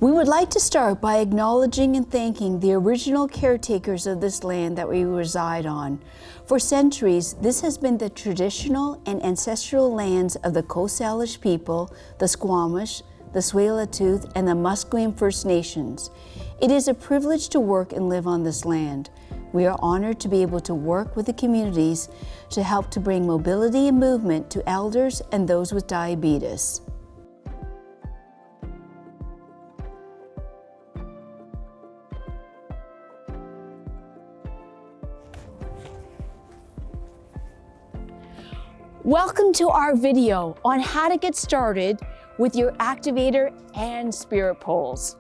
We would like to start by acknowledging and thanking the original caretakers of this land that we reside on. For centuries, this has been the traditional and ancestral lands of the Coast Salish people, the Squamish, the Tsleil-Waututh, and the Musqueam First Nations. It is a privilege to work and live on this land. We are honored to be able to work with the communities to help to bring mobility and movement to elders and those with diabetes. Welcome to our video on how to get started with your Activator and Spirit poles.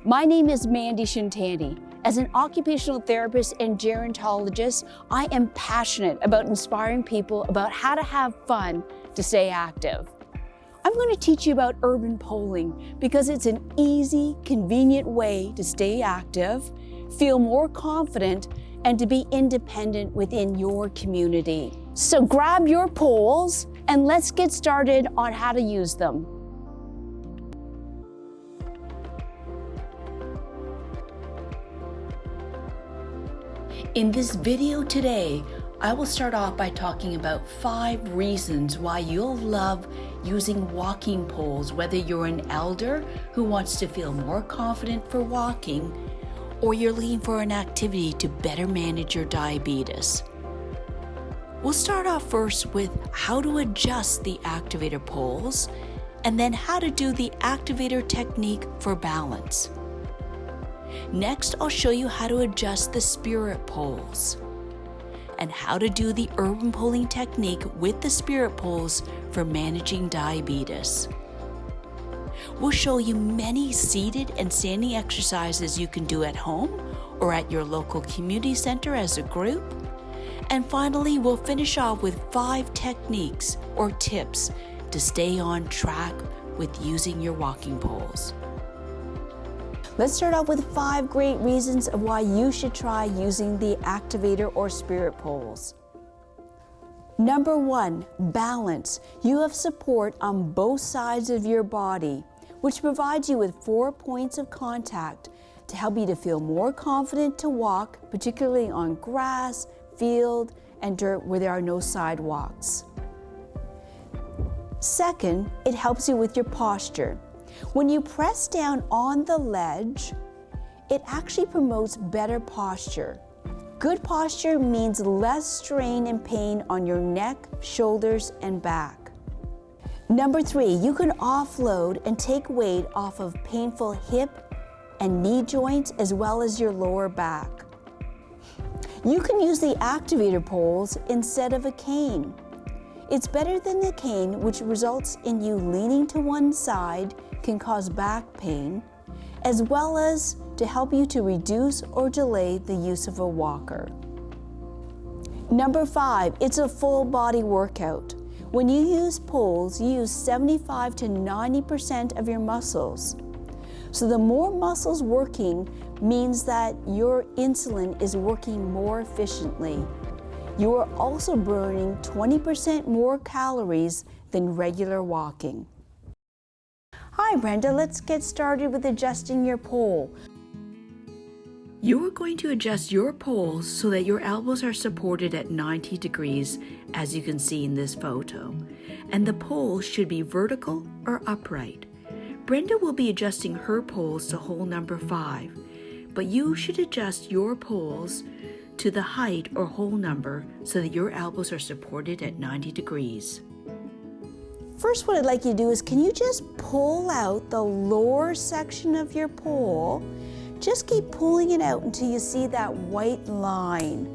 My name is Mandy Shintani. As an occupational therapist and gerontologist, I am passionate about inspiring people about how to have fun to stay active. I'm going to teach you about urban poling because it's an easy, convenient way to stay active, feel more confident, and to be independent within your community. So grab your poles and let's get started on how to use them. In this video today, I will start off by talking about 5 reasons why you'll love using walking poles, whether you're an elder who wants to feel more confident for walking, or you're looking for an activity to better manage your diabetes. We'll start off first with how to adjust the Activator poles, and then how to do the Activator technique for balance. Next, I'll show you how to adjust the Spirit poles, and how to do the urban poling technique with the Spirit poles for managing diabetes. We'll show you many seated and standing exercises you can do at home or at your local community center as a group. And finally, we'll finish off with 5 techniques or tips to stay on track with using your walking poles. Let's start off with 5 great reasons of why you should try using the Activator or Spirit poles. Number 1, balance. You have support on both sides of your body, which provides you with 4 points of contact to help you to feel more confident to walk, particularly on grass, field, and dirt where there are no sidewalks. Second, it helps you with your posture. When you press down on the ledge, it actually promotes better posture. Good posture means less strain and pain on your neck, shoulders, and back. Number 3, you can offload and take weight off of painful hip and knee joints as well as your lower back. You can use the Activator poles instead of a cane. It's better than the cane, which results in you leaning to one side, can cause back pain, as well as to help you to reduce or delay the use of a walker. Number 5, it's a full body workout. When you use poles, you use 75 to 90% of your muscles. So the more muscles working means that your insulin is working more efficiently. You are also burning 20% more calories than regular walking. Hi Brenda, let's get started with adjusting your pole. You are going to adjust your poles so that your elbows are supported at 90 degrees, as you can see in this photo, and the pole should be vertical or upright. Brenda will be adjusting her poles to hole number 5, but you should adjust your poles to the height or hole number so that your elbows are supported at 90 degrees. First, what I'd like you to do is, can you just pull out the lower section of your pole? Just keep pulling it out until you see that white line.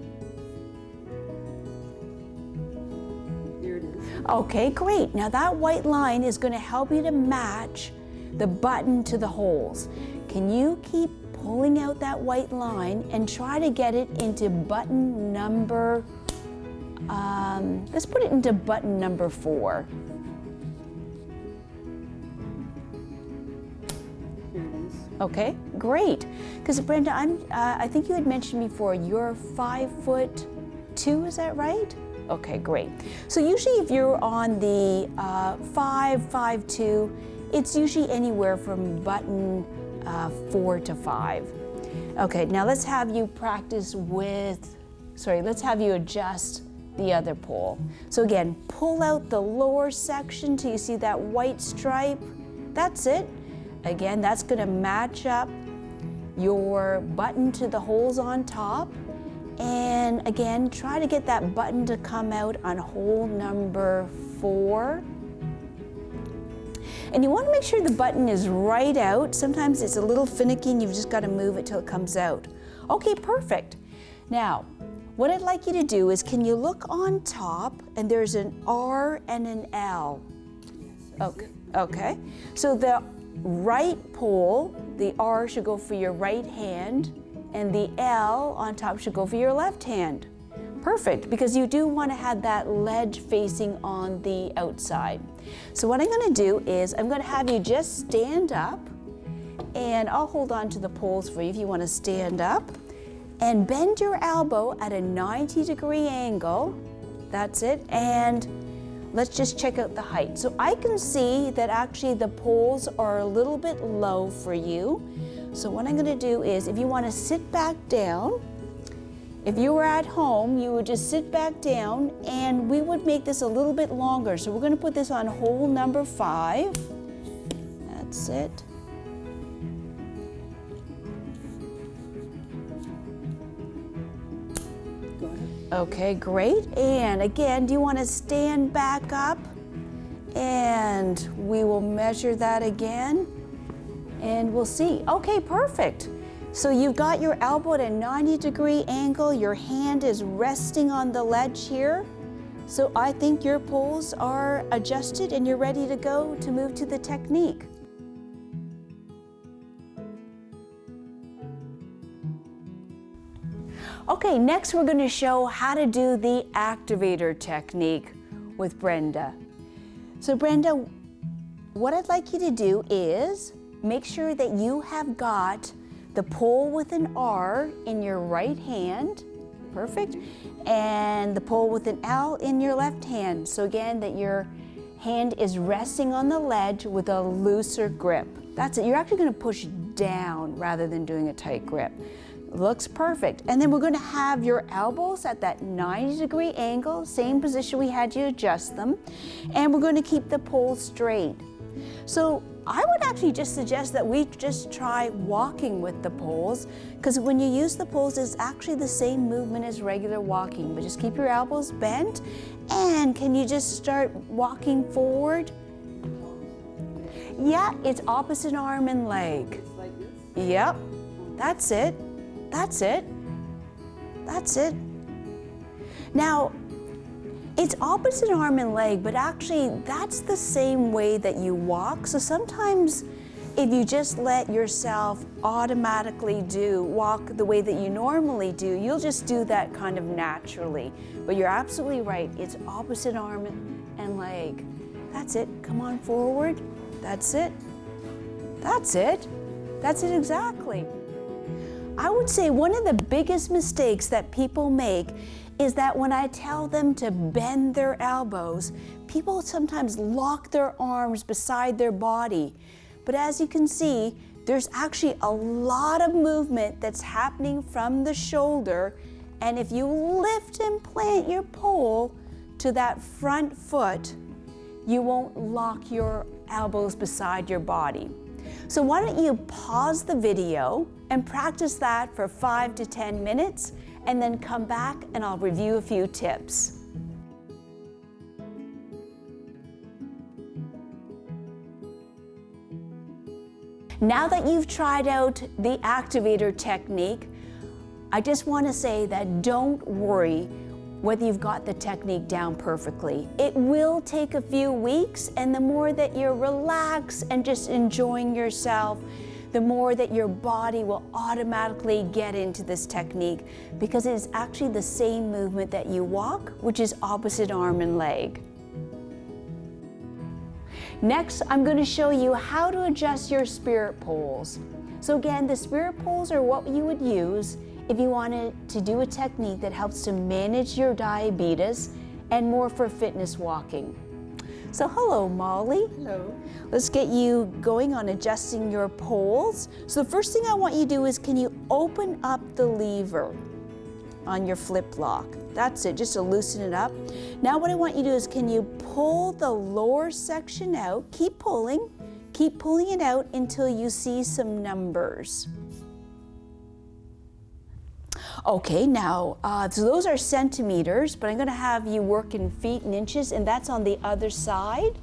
Here it is. Okay, great. Now that white line is going to help you to match the button to the holes. Can you keep pulling out that white line and try to get it into button number, let's put it into button number 4. Here it is. Okay, great. Because Brenda, I think you had mentioned before, you're 5'2", is that right? Okay, great. So usually if you're on the 5'2", it's usually anywhere from button 4 to 5. Okay, now let's have you practice with, let's have you adjust the other pole. So again, pull out the lower section till you see that white stripe. That's it. Again, that's gonna match up your button to the holes on top. And again, try to get that button to come out on hole number 4. And you want to make sure the button is right out. Sometimes it's a little finicky and you've just got to move it till it comes out. Okay, perfect. Now, what I'd like you to do is, can you look on top and there's an R and an L? Okay. Okay. So the right pole, the R should go for your right hand, and the L on top should go for your left hand. Perfect, because you do want to have that ledge facing on the outside. So what I'm going to do is I'm going to have you just stand up, and I'll hold on to the poles for you if you want to stand up, and bend your elbow at a 90-degree angle. That's it. And let's just check out the height. So I can see that actually the poles are a little bit low for you. So what I'm going to do is, if you want to sit back down, if you were at home, you would just sit back down and we would make this a little bit longer. So we're going to put this on hole number 5. That's it. Okay, great. And again, do you want to stand back up? And we will measure that again. And we'll see. Okay, perfect. So you've got your elbow at a 90-degree angle. Your hand is resting on the ledge here. So I think your poles are adjusted and you're ready to go to move to the technique. Okay, next we're going to show how to do the activator technique with Brenda. So Brenda, what I'd like you to do is make sure that you have got the pole with an R in your right hand, perfect, and the pole with an L in your left hand. So again, that your hand is resting on the ledge with a looser grip. That's it. You're actually going to push down rather than doing a tight grip. Looks perfect. And then we're going to have your elbows at that 90-degree angle, same position we had you adjust them, and we're going to keep the pole straight. So I would actually just suggest that we just try walking with the poles, because when you use the poles, it's actually the same movement as regular walking, but just keep your elbows bent. And can you just start walking forward? Yeah, it's opposite arm and leg. It's like this? Yep, that's it. That's it. That's it. Now, it's opposite arm and leg, but actually that's the same way that you walk. So sometimes if you just let yourself automatically walk the way that you normally do, you'll just do that kind of naturally. But you're absolutely right. It's opposite arm and leg. That's it. Come on forward. That's it. That's it. That's it exactly. I would say one of the biggest mistakes that people make is that when I tell them to bend their elbows, people sometimes lock their arms beside their body. But as you can see, there's actually a lot of movement that's happening from the shoulder. And if you lift and plant your pole to that front foot, you won't lock your elbows beside your body. So why don't you pause the video and practice that for 5 to 10 minutes, and then come back and I'll review a few tips. Now that you've tried out the activator technique, I just want to say that don't worry whether you've got the technique down perfectly. It will take a few weeks, and the more that you're relaxed and just enjoying yourself, the more that your body will automatically get into this technique, because it is actually the same movement that you walk, which is opposite arm and leg. Next, I'm going to show you how to adjust your spirit poles. So again, the spirit poles are what you would use if you wanted to do a technique that helps to manage your diabetes and more for fitness walking. So hello, Molly. Hello. Let's get you going on adjusting your poles. So the first thing I want you to do is, can you open up the lever on your flip lock? That's it, just to loosen it up. Now what I want you to do is, can you pull the lower section out? Keep pulling it out until you see some numbers. Okay, now, so those are centimeters, but I'm gonna have you work in feet and inches, and that's on the other side.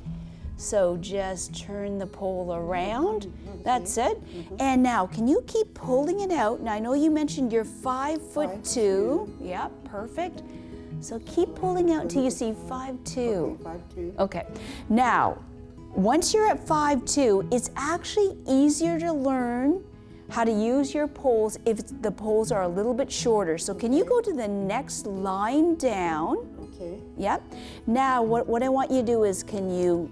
So just turn the pole around. That's it. And now, can you keep pulling it out? Now, I know you mentioned you're 5'2". Yep, perfect. So keep pulling out until you see 5'2". Okay, 5'2". Okay. Now, once you're at 5'2", it's actually easier to learn how to use your poles if the poles are a little bit shorter. So can you go to the next line down? Okay. Yep. Now, what I want you to do is, can you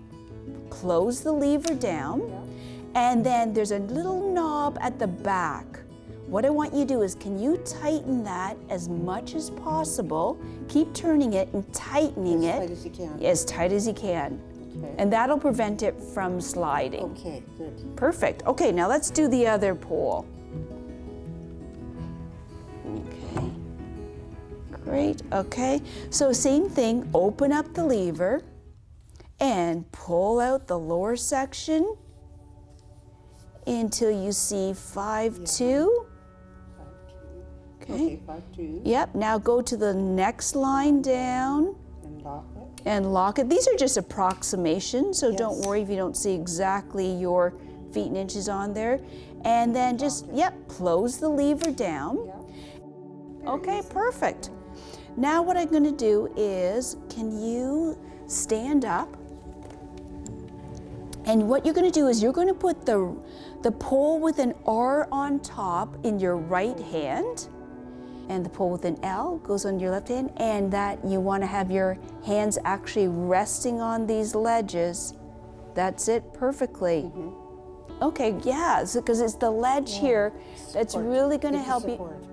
close the lever down, and then there's a little knob at the back. What I want you to do is, can you tighten that as much as possible? Keep turning it and tightening it. As tight as you can. As tight as you can. Okay. And that'll prevent it from sliding. Okay, good. Perfect. Okay, now let's do the other pole. Okay. Great. Okay. So same thing, open up the lever and pull out the lower section until you see 5'2". Okay, 5'2". Yep, now go to the next line down And lock it. and lock it. These are just approximations, so don't Yes. worry if you don't see exactly your feet and inches on there. And then just, yep, close the lever down. Yeah. Okay, perfect. Now what I'm gonna do is, can you stand up? And what you're gonna do is, you're gonna put the pole with an R on top in your right hand, and the pole with an L goes on your left hand, and that you wanna have your hands actually resting on these ledges. That's it, perfectly. Okay, yeah, because it's the ledge here that's Support. really gonna Give you help support.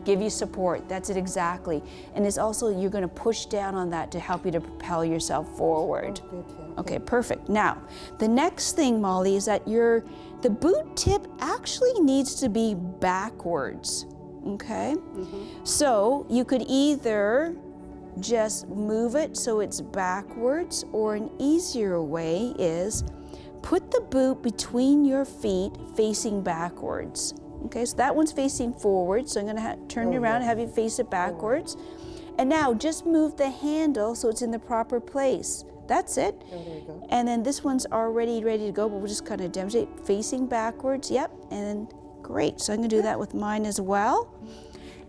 give you support. That's it, exactly. And it's also, you're gonna push down on that to help you to propel yourself forward. Oh, good, yeah. Okay, perfect. Now, the next thing, Molly, is that the boot tip actually needs to be backwards, okay? So you could either just move it so it's backwards, or an easier way is put the boot between your feet facing backwards. Okay, so that one's facing forward, so I'm gonna turn you around and have you face it backwards. And now just move the handle so it's in the proper place. That's it. Oh, there you go. And then this one's already ready to go, but we'll just kind of demonstrate facing backwards. Yep, and then great. So I'm gonna do that with mine as well.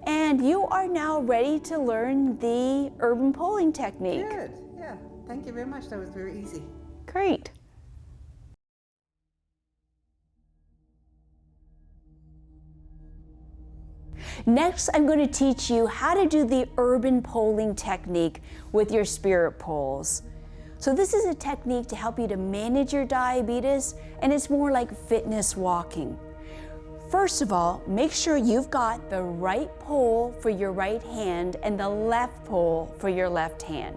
And you are now ready to learn the urban polling technique. Good, yeah. Thank you very much. That was very easy. Great. Next, I'm going to teach you how to do the urban polling technique with your spirit poles. So this is a technique to help you to manage your diabetes, and it's more like fitness walking. First of all, make sure you've got the right pole for your right hand and the left pole for your left hand.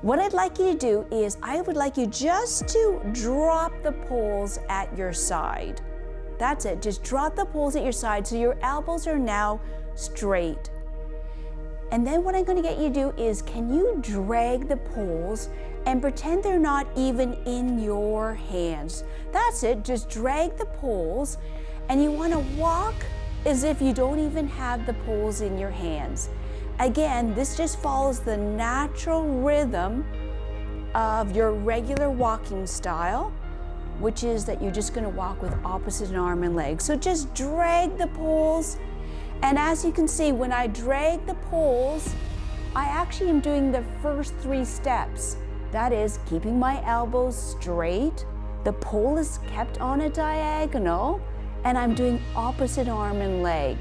What I'd like you to do is, I would like you just to drop the poles at your side. That's it, just drop the poles at your side so your elbows are now straight. And then what I'm gonna get you to do is, can you drag the poles and pretend they're not even in your hands? That's it, just drag the poles, and you wanna walk as if you don't even have the poles in your hands. Again, this just follows the natural rhythm of your regular walking style, which is that you're just gonna walk with opposite arm and leg. So just drag the poles, and as you can see, when I drag the poles, I actually am doing the first 3 steps. That is, keeping my elbows straight, the pole is kept on a diagonal, and I'm doing opposite arm and leg.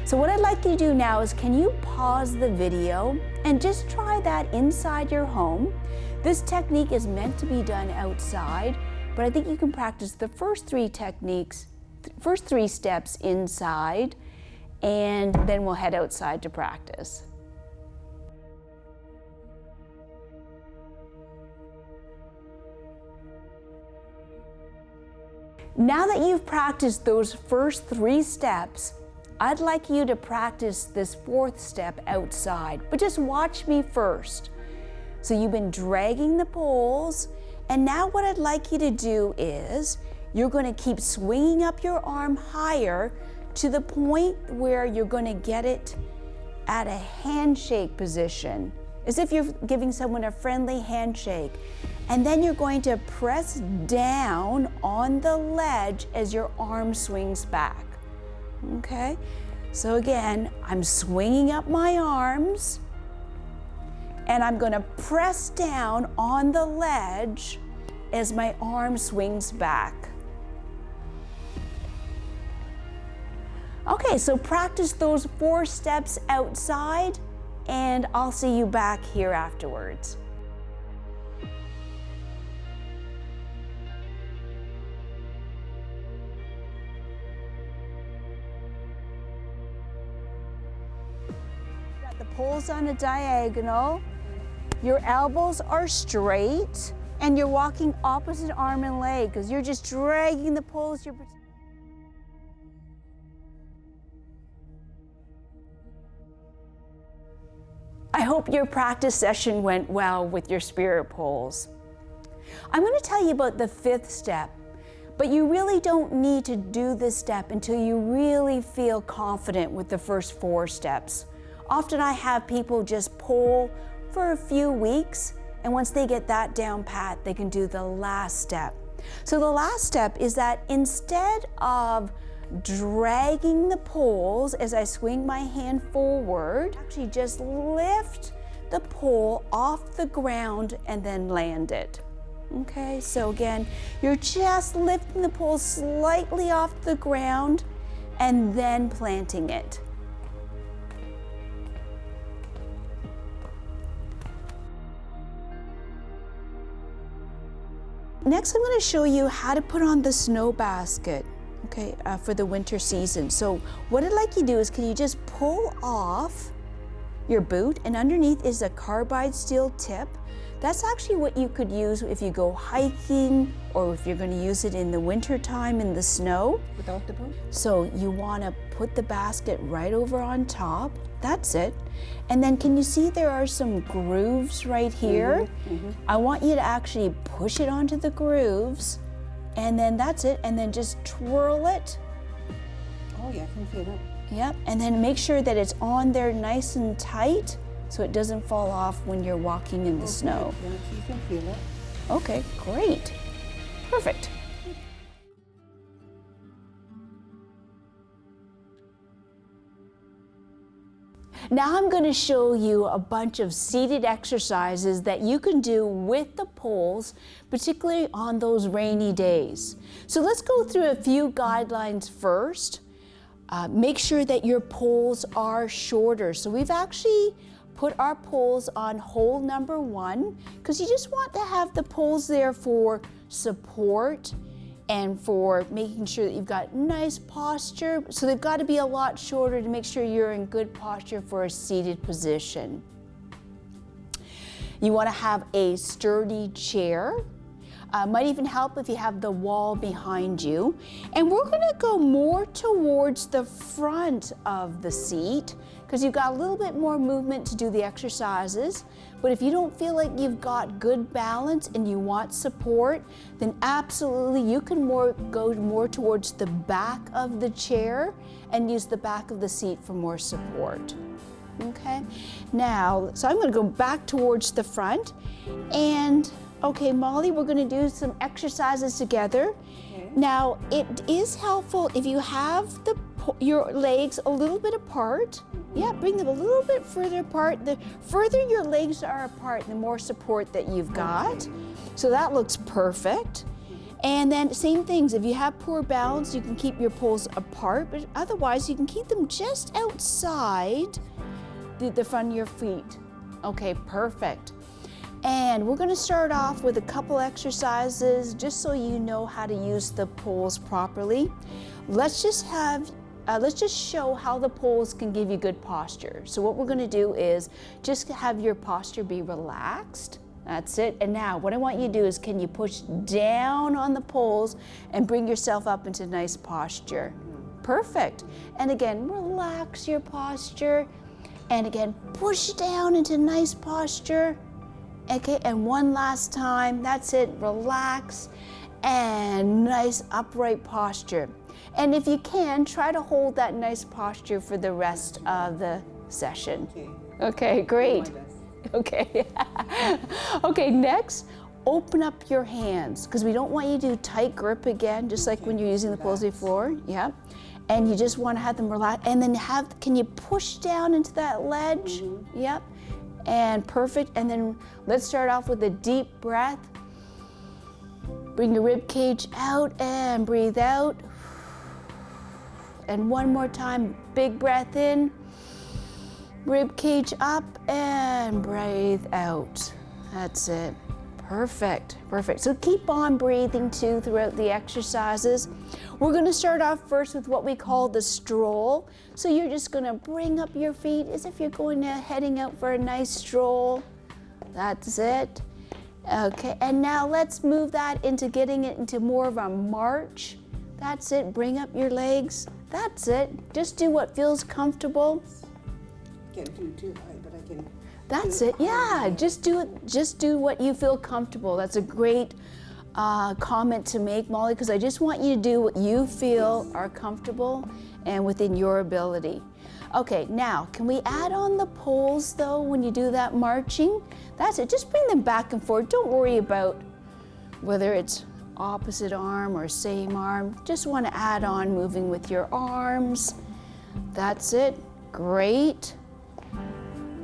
So what I'd like you to do now is, can you pause the video and just try that inside your home? This technique is meant to be done outside, but I think you can practice the first 3 techniques, first 3 steps inside, and then we'll head outside to practice. Now that you've practiced those first 3 steps, I'd like you to practice this 4th step outside, but just watch me first. So you've been dragging the poles, and now what I'd like you to do is you're going to keep swinging up your arm higher to the point where you're going to get it at a handshake position, as if you're giving someone a friendly handshake. And then you're going to press down on the ledge as your arm swings back. Okay? So again, I'm swinging up my arms, and I'm going to press down on the ledge as my arm swings back. Okay, so practice those 4 steps outside, and I'll see you back here afterwards. Got the poles on a diagonal, your elbows are straight, and you're walking opposite arm and leg because you're just dragging the poles. I hope your practice session went well with your spirit poles. I'm going to tell you about the 5th step, but you really don't need to do this step until you really feel confident with the first 4 steps. Often I have people just pole for a few weeks, and once they get that down pat, they can do the last step. So the last step is that instead of dragging the poles as I swing my hand forward, actually just lift the pole off the ground and then land it. Okay, so again, you're just lifting the pole slightly off the ground and then planting it. Next, I'm going to show you how to put on the snow basket. Okay, for the winter season. So what I'd like you to do is, can you just pull off your boot, and underneath is a carbide steel tip. That's actually what you could use if you go hiking or if you're going to use it in the winter time in the snow. Without the boot? So you want to put the basket right over on top. That's it. And then can you see there are some grooves right here? I want you to actually push it onto the grooves. And then that's it, and then just twirl it. Oh yeah, I can feel it. Yep, and then make sure that it's on there nice and tight so it doesn't fall off when you're walking in the snow. Yeah, you can feel it. Okay, great. Perfect. Now I'm going to show you a bunch of seated exercises that you can do with the poles, particularly on those rainy days. So let's go through a few guidelines first. Make sure that your poles are shorter. So we've actually put our poles on hole number 1 because you just want to have the poles there for support and for making sure that you've got nice posture. So they've got to be a lot shorter to make sure you're in good posture for a seated position. You want to have a sturdy chair. Might even help if you have the wall behind you. And we're going to go more towards the front of the seat because you've got a little bit more movement to do the exercises. But if you don't feel like you've got good balance and you want support, then absolutely you can go more towards the back of the chair and use the back of the seat for more support. Okay, now, so I'm going to go back towards the front, and okay, Molly, we're going to do some exercises together. Okay. Now, it is helpful if you have your legs a little bit apart. Yeah, bring them a little bit further apart. The further your legs are apart, the more support that you've got. So that looks perfect. And then same things, if you have poor balance, you can keep your poles apart, but otherwise you can keep them just outside the front of your feet. Okay, perfect. And we're going to start off with a couple exercises just so you know how to use the poles properly. Let's just show how the poles can give you good posture. So what we're going to do is just have your posture be relaxed. That's it. And now what I want you to do is, can you push down on the poles and bring yourself up into nice posture? Perfect. And again, relax your posture. And again, push down into nice posture. Okay, and one last time. That's it. Relax and nice upright posture. And if you can, try to hold that nice posture for the rest of the session. Okay, great. Okay. Okay, next, open up your hands, because we don't want you to do tight grip again, just like when you're using the poles before. Yeah. And you just want to have them relax. And then can you push down into that ledge? Yep. And perfect. And then let's start off with a deep breath. Bring your rib cage out and breathe out. And one more time, big breath in. Rib cage up and breathe out. That's it. Perfect, perfect. So keep on breathing too throughout the exercises. We're gonna start off first with what we call the stroll. So you're just gonna bring up your feet as if you're heading out for a nice stroll. That's it. Okay, and now let's move that into getting it into more of a march. That's it, bring up your legs. That's it, just do what feels comfortable. Can't do too high, but I can. That's it, yeah, just do it, just do what you feel comfortable. That's a great comment to make, Molly, because I just want you to do what you feel are comfortable and within your ability. Okay, now, can we add on the poles though when you do that marching? That's it, just bring them back and forth. Don't worry about whether it's opposite arm or same arm. Just want to add on moving with your arms. That's it, great.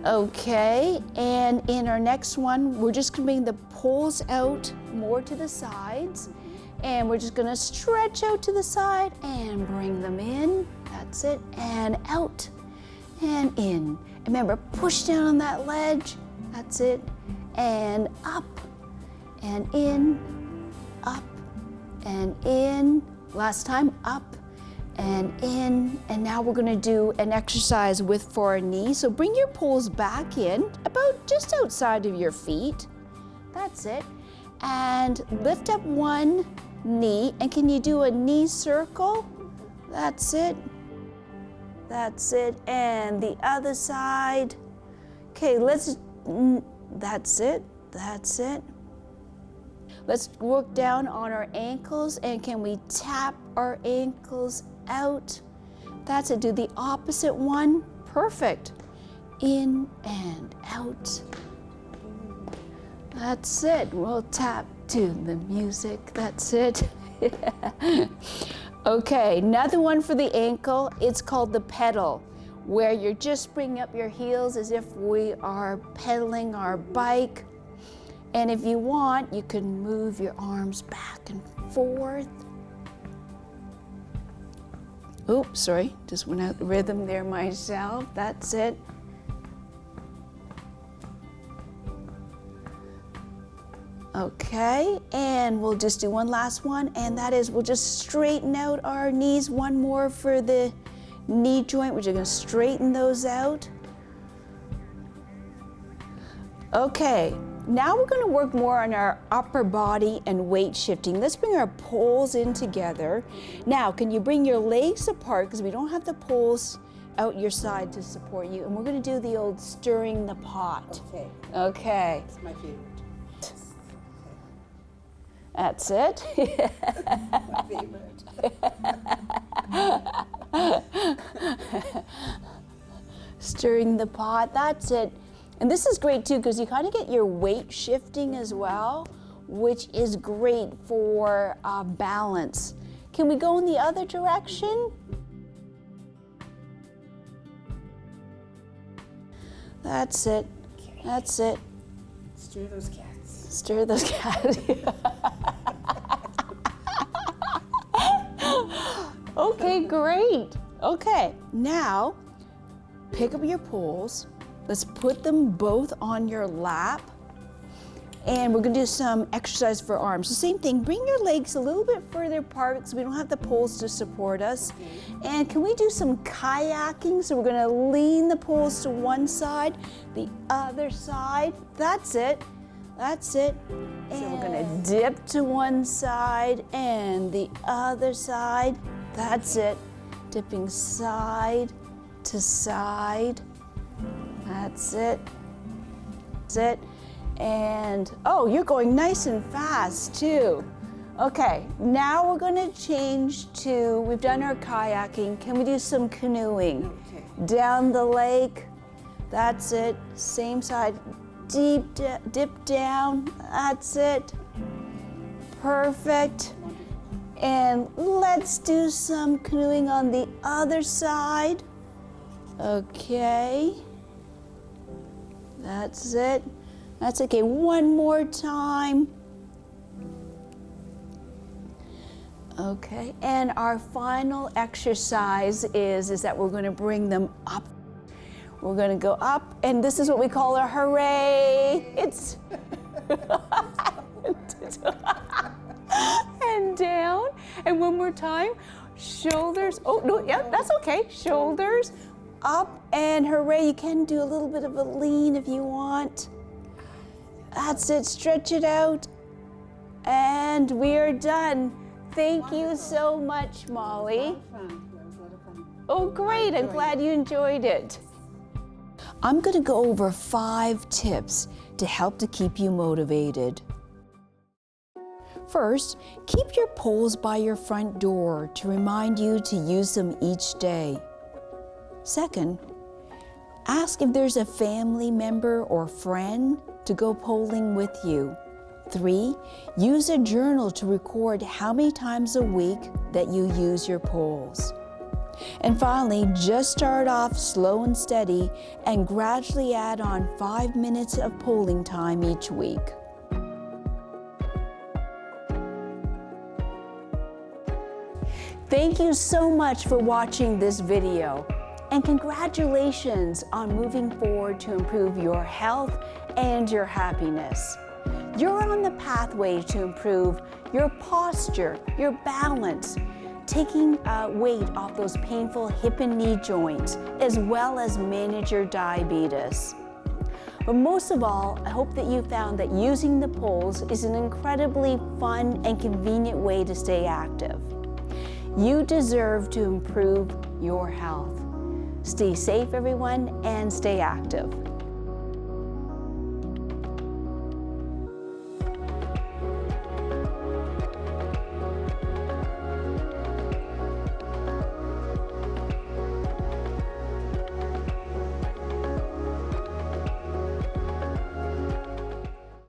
Okay, and in our next one, we're just gonna bring the poles out more to the sides, and we're just gonna stretch out to the side and bring them in. That's it, and out and in. And remember, push down on that ledge. That's it, and up and in, up and in. Last time, up and in. And now we're gonna do an exercise for our knee. So bring your poles back in, about just outside of your feet. That's it. And lift up one knee, and can you do a knee circle? That's it. That's it. And the other side. Okay, that's it. That's it. Let's work down on our ankles, and can we tap our ankles out? That's it. Do the opposite one. Perfect. In and out. That's it. We'll tap to the music. That's it. Okay, another one for the ankle. It's called the pedal, where you're just bringing up your heels as if we are pedaling our bike. And if you want, you can move your arms back and forth. Oops, sorry, just went out the rhythm there myself. That's it. Okay, and we'll just do one last one, and that is we'll just straighten out our knees. One more for the knee joint. We're just gonna straighten those out. Okay. Now we're going to work more on our upper body and weight shifting. Let's bring our poles in together. Now, can you bring your legs apart, because we don't have the poles out your side to support you. And we're going to do the old stirring the pot. Okay. Okay. That's my favorite. That's it. My favorite. Stirring the pot, that's it. And this is great too, because you kind of get your weight shifting as well, which is great for balance. Can we go in the other direction? That's it. That's it. Stir those cats. Stir those cats. Okay, great. Okay, now pick up your poles. Let's put them both on your lap. And we're gonna do some exercise for arms. The same thing, bring your legs a little bit further apart because we don't have the poles to support us. And can we do some kayaking? So we're gonna lean the poles to one side, the other side. That's it. That's it. And we're gonna dip to one side and the other side. That's it. Dipping side to side. That's it. That's it. And oh, you're going nice and fast too. Okay, now we're gonna change to, we've done our kayaking. Can we do some canoeing? Okay. Down the lake. That's it. Same side. Dip down. That's it. Perfect. And let's do some canoeing on the other side. Okay. That's it. That's okay. One more time. Okay. And our final exercise is that we're going to bring them up. We're going to go up, and this is what we call a hooray. It's and down, and one more time. Shoulders, oh no, yeah, that's okay. Shoulders up and hooray. You can do a little bit of a lean if you want. That's it, stretch it out. And we are done. Thank you so much, Molly. That was a lot of fun. Oh, great, I'm glad you enjoyed it. I'm going to go over 5 tips to help to keep you motivated. First, keep your poles by your front door to remind you to use them each day. Second, ask if there's a family member or friend to go poling with you. 3, use a journal to record how many times a week that you use your poles. And finally, just start off slow and steady and gradually add on 5 minutes of polling time each week. Thank you so much for watching this video, and congratulations on moving forward to improve your health and your happiness. You're on the pathway to improve your posture, your balance, taking weight off those painful hip and knee joints, as well as manage your diabetes. But most of all, I hope that you found that using the poles is an incredibly fun and convenient way to stay active. You deserve to improve your health. Stay safe, everyone, and stay active.